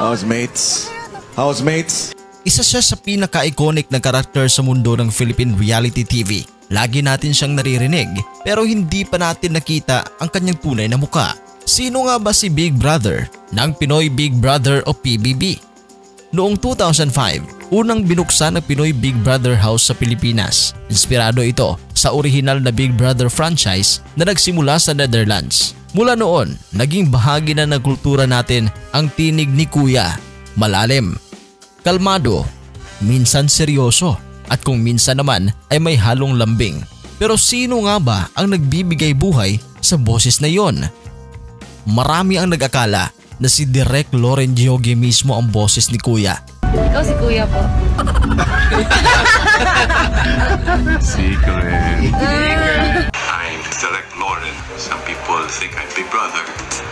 Housemates. Housemates. Isa siya sa pinaka-iconic na karakter sa mundo ng Philippine reality TV. Lagi natin siyang naririnig pero hindi pa natin nakita ang kanyang tunay na muka. Sino nga ba si Big Brother ng Pinoy Big Brother o PBB? Noong 2005, unang binuksan ng Pinoy Big Brother House sa Pilipinas. Inspirado ito sa orihinal na Big Brother franchise na nagsimula sa Netherlands. Mula noon, naging bahagi na ng kultura natin ang tinig ni Kuya. Malalim, kalmado, minsan seryoso at kung minsan naman ay may halong lambing. Pero sino nga ba ang nagbibigay buhay sa boses na yon? Marami ang nag-akala na si Direk Loren Jiogue mismo ang boses ni Kuya. Ikaw si Kuya po. Secret. I'm Direk Loren. Some people think I'm Big Brother.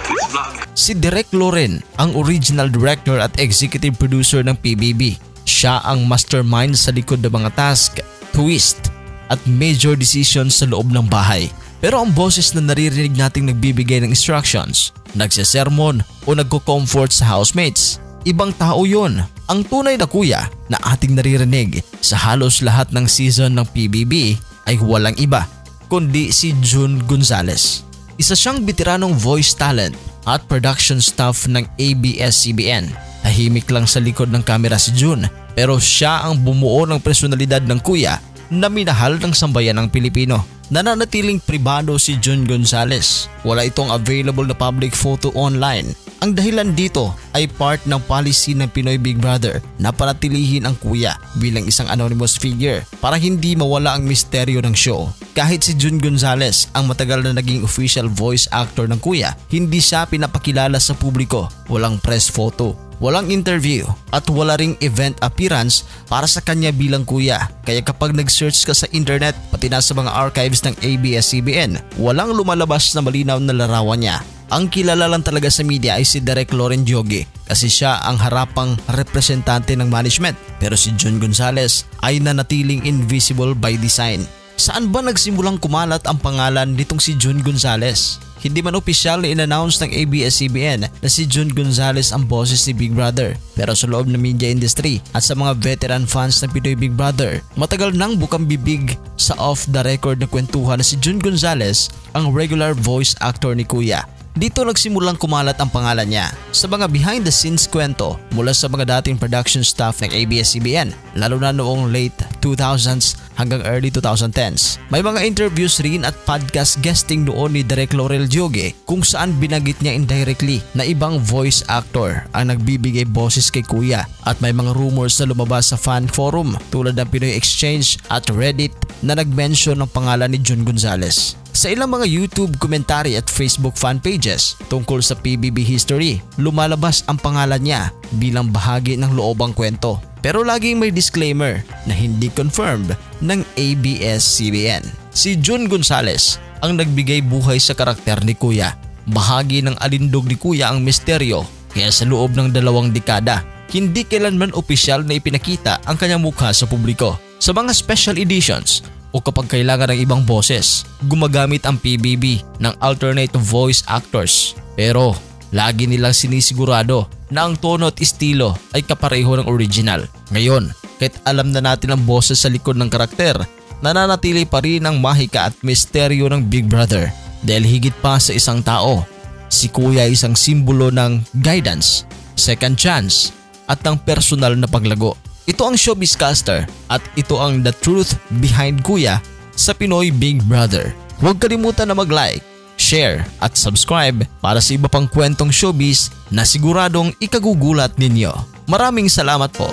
It's vlog. Si Direk Loren ang original director at executive producer ng PBB. Siya ang mastermind sa likod ng mga task, twist at major decisions sa loob ng bahay. Pero ang boses na naririnig nating nagbibigay ng instructions, nagsesermon o nagko-comfort sa housemates, ibang tao yon. Ang tunay na Kuya na ating naririnig sa halos lahat ng season ng PBB ay walang iba kundi si Jun Gonzales. Isa siyang veteranong voice talent at production staff ng ABS-CBN. Tahimik lang sa likod ng kamera si Jun pero siya ang bumuo ng personalidad ng Kuya na minahal ng sambayan ng Pilipino. Nananatiling pribado si Jun Gonzales. Wala itong available na public photo online. Ang dahilan dito ay part ng policy ng Pinoy Big Brother na panatilihin ang Kuya bilang isang anonymous figure para hindi mawala ang misteryo ng show. Kahit si Jun Gonzales ang matagal na naging official voice actor ng Kuya, hindi siya pinapakilala sa publiko. Walang press photo, walang interview at wala ring event appearance para sa kanya bilang Kuya. Kaya kapag nag-search ka sa internet pati na sa mga archives ng ABS-CBN, walang lumalabas na malinaw na larawan niya. Ang kilala lang talaga sa media ay si Direk Loren Jiogue kasi siya ang harapang representante ng management. Pero si Jun Gonzales ay nanatiling invisible by design. Saan ba nagsimulang kumalat ang pangalan nitong si Jun Gonzales? Hindi man opisyal na in-announce ng ABS-CBN na si Jun Gonzales ang boses ni Big Brother. Pero sa loob ng media industry at sa mga veteran fans ng Pinoy Big Brother, matagal nang bukang bibig sa off-the-record na kwentuhan na si Jun Gonzales ang regular voice actor ni Kuya. Dito nagsimulang kumalat ang pangalan niya sa mga behind-the-scenes kwento mula sa mga dating production staff ng ABS-CBN, lalo na noong late 2000s hanggang early 2010s. May mga interviews rin at podcast guesting noon ni Direk Loren Jiogue kung saan binanggit niya indirectly na ibang voice actor ang nagbibigay boses kay Kuya, at may mga rumors na lumabas sa fan forum tulad ng Pinoy Exchange at Reddit na nag-mention ng pangalan ni Jun Gonzales. Sa ilang mga YouTube commentary at Facebook fan pages tungkol sa PBB history, lumalabas ang pangalan niya bilang bahagi ng loobang kwento. Pero laging may disclaimer na hindi confirmed ng ABS-CBN. Si Jun Gonzales ang nagbigay buhay sa karakter ni Kuya. Bahagi ng alindog ni Kuya ang misteryo, kaya sa loob ng 2 dekada, hindi kailanman opisyal na ipinakita ang kanyang mukha sa publiko. Sa mga special editions o kapag kailangan ng ibang boses, gumagamit ang PBB ng alternate voice actors. Pero lagi nilang sinisigurado na ang tono at estilo ay kapareho ng original. Ngayon, kahit alam na natin ang boses sa likod ng karakter, nananatili pa rin ang mahika at misteryo ng Big Brother. Dahil higit pa sa isang tao, si Kuya ay isang simbolo ng guidance, second chance at ng personal na paglago. Ito ang Showbiz Caster at ito ang the truth behind Kuya sa Pinoy Big Brother. Huwag kalimutan na mag-like, share at subscribe para sa iba pang kwentong showbiz na siguradong ikagugulat ninyo. Maraming salamat po.